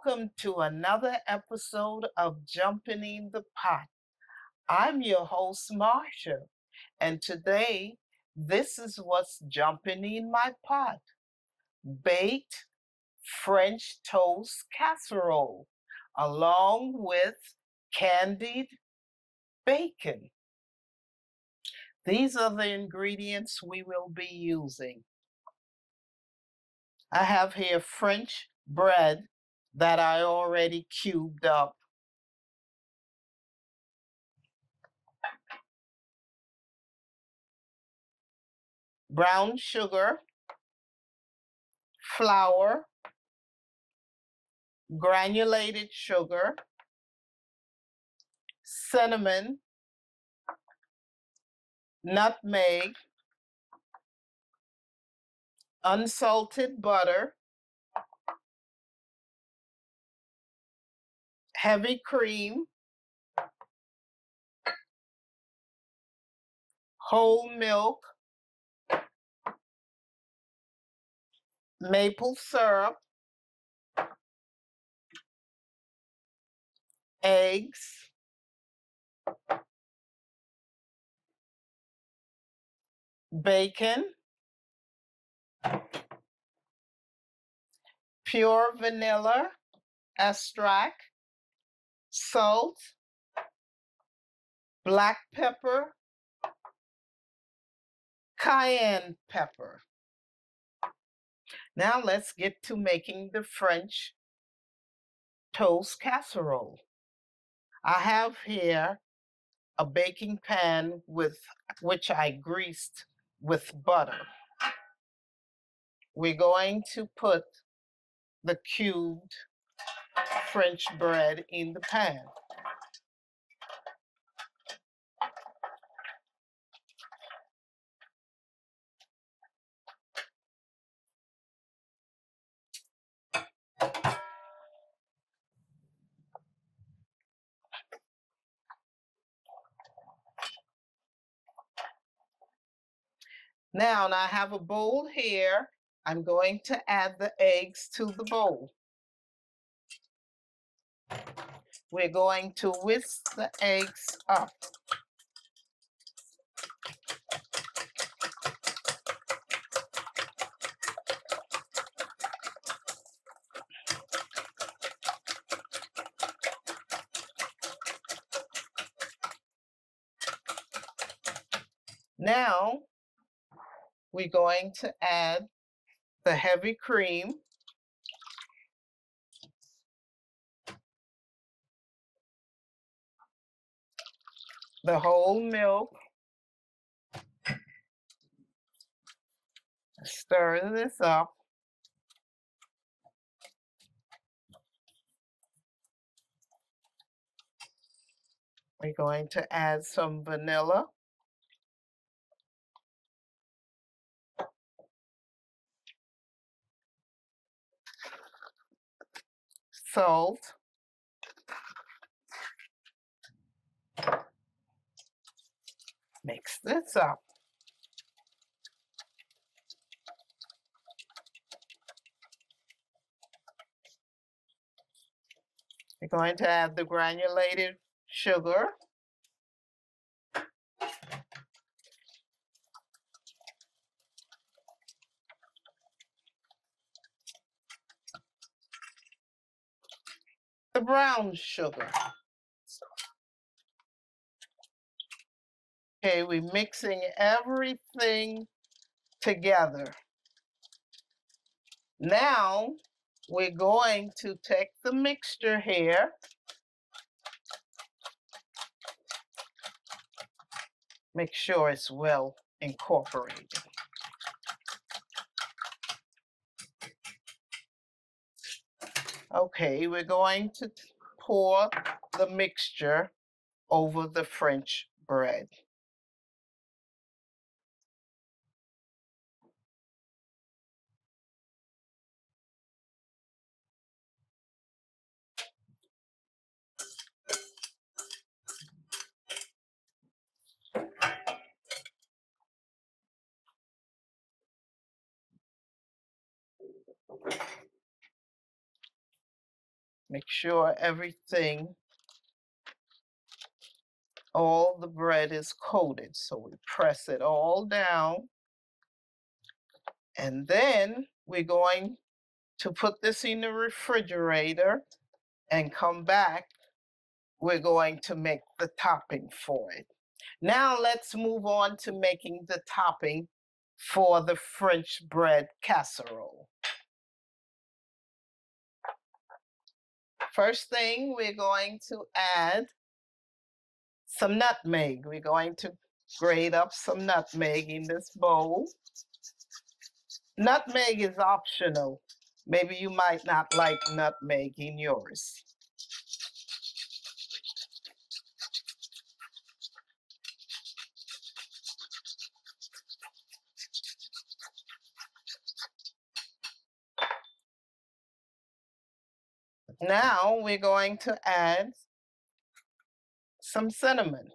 Welcome to another episode of Jumping in the Pot. I'm your host, Marsha, and today this is what's jumping in my pot: baked French toast casserole, along with candied bacon. These are the ingredients we will be using. I have here French bread that I already cubed up. Brown sugar, flour, granulated sugar, cinnamon, nutmeg, unsalted butter, heavy cream, whole milk, maple syrup, eggs, bacon, pure vanilla extract, salt, black pepper, cayenne pepper. Now let's get to making the French toast casserole. I have here a baking pan which I greased with butter. We're going to put the cubed French bread in the pan. Now I have a bowl here. I'm going to add the eggs to the bowl. We're going to whisk the eggs up. Now we're going to add the heavy cream, the whole milk. Stir this up. We're going to add some vanilla. Salt. Mix this up. We're going to add the granulated sugar. The brown sugar. Okay, we're mixing everything together. Now we're going to take the mixture here. Make sure it's well incorporated. Okay, we're going to pour the mixture over the French bread. Make sure everything, all the bread is coated. So we press it all down. And then we're going to put this in the refrigerator and come back. We're going to make the topping for it. Now let's move on to making the topping for the French bread casserole. First thing, we're going to add some nutmeg. We're going to grate up some nutmeg in this bowl. Nutmeg is optional. Maybe you might not like nutmeg in yours. Now we're going to add some cinnamon,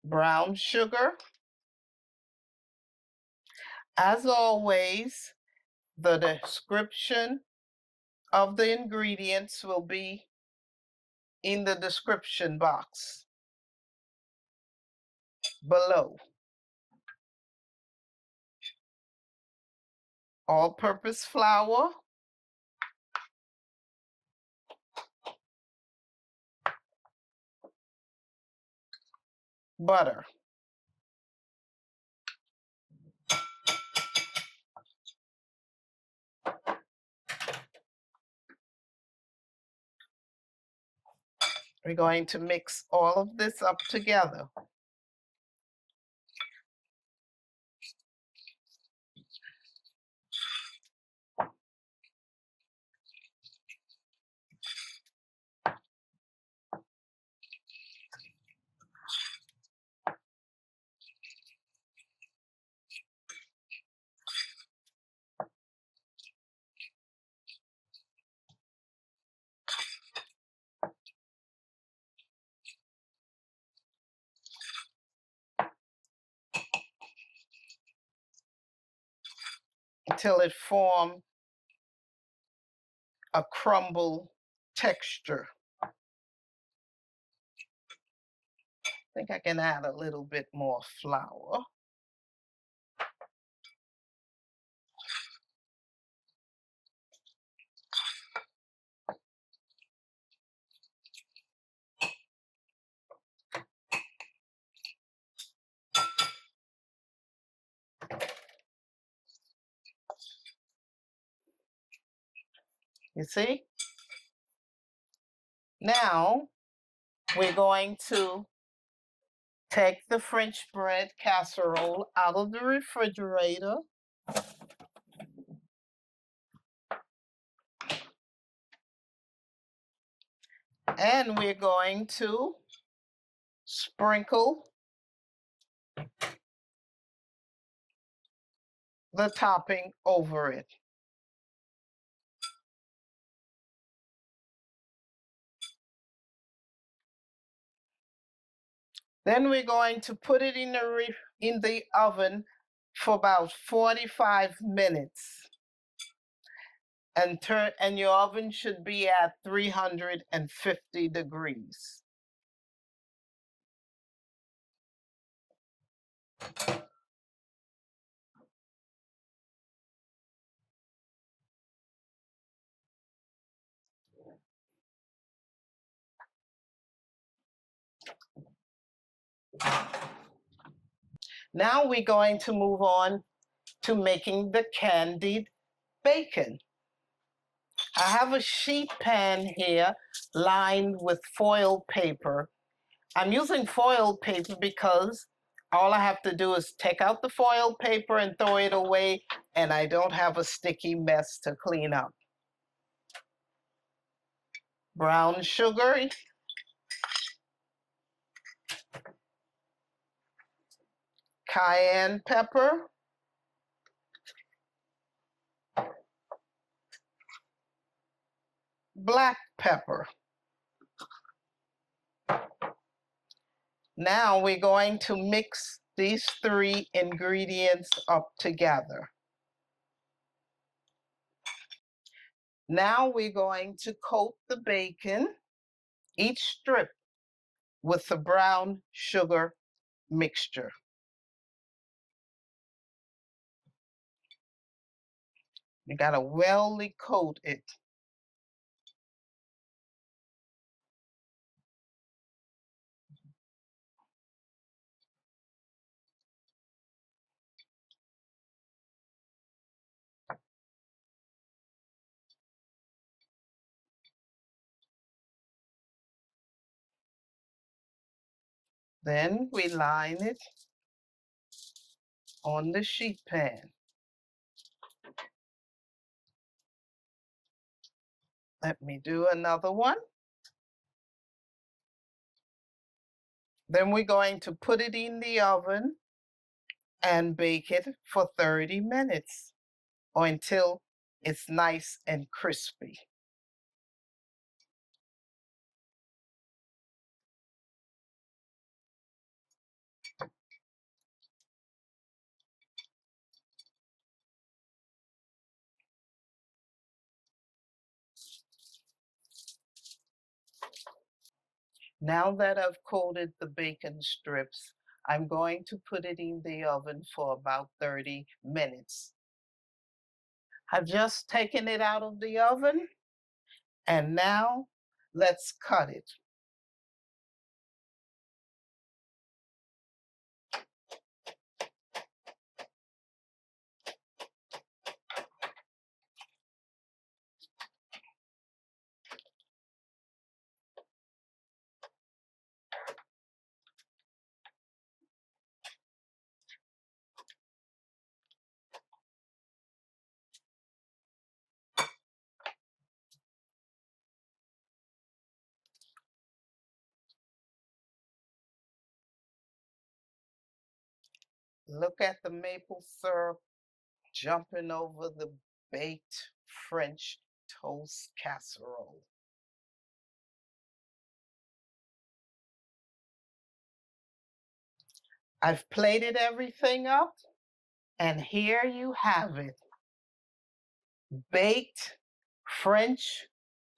brown sugar. As always, the description of the ingredients will be in the description box below. All-purpose flour, butter, we're going to mix all of this up together. Until it forms a crumble texture. I think I can add a little bit more flour. You see? Now we're going to take the French bread casserole out of the refrigerator. And we're going to sprinkle the topping over it. Then we're going to put it in the oven for about 45 minutes. And your oven should be at 350 degrees. Now we're going to move on to making the candied bacon. I have a sheet pan here lined with foil paper. I'm using foil paper because all I have to do is take out the foil paper and throw it away, and I don't have a sticky mess to clean up. Brown sugar, cayenne pepper, black pepper. Now we're going to mix these three ingredients up together. Now we're going to coat the bacon, each strip, with the brown sugar mixture. You gotta well coat it. Then we line it on the sheet pan. Let me do another one. Then we're going to put it in the oven and bake it for 30 minutes or until it's nice and crispy. Now that I've coated the bacon strips, I'm going to put it in the oven for about 30 minutes. I've just taken it out of the oven, and now let's cut it. Look at the maple syrup jumping over the baked French toast casserole. I've plated everything up, and here you have it. Baked French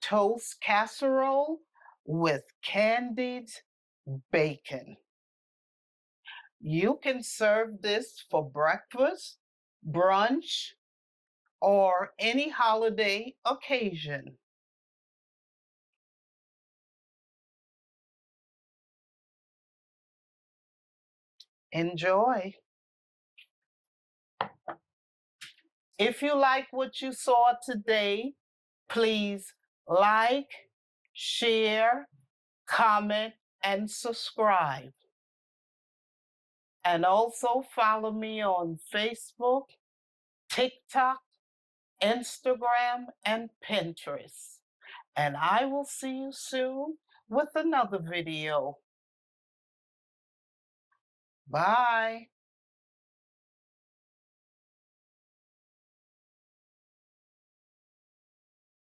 toast casserole with candied bacon. You can serve this for breakfast, brunch, or any holiday occasion. Enjoy. If you like what you saw today, please like, share, comment, and subscribe. And also follow me on Facebook, TikTok, Instagram, and Pinterest. And I will see you soon with another video. Bye.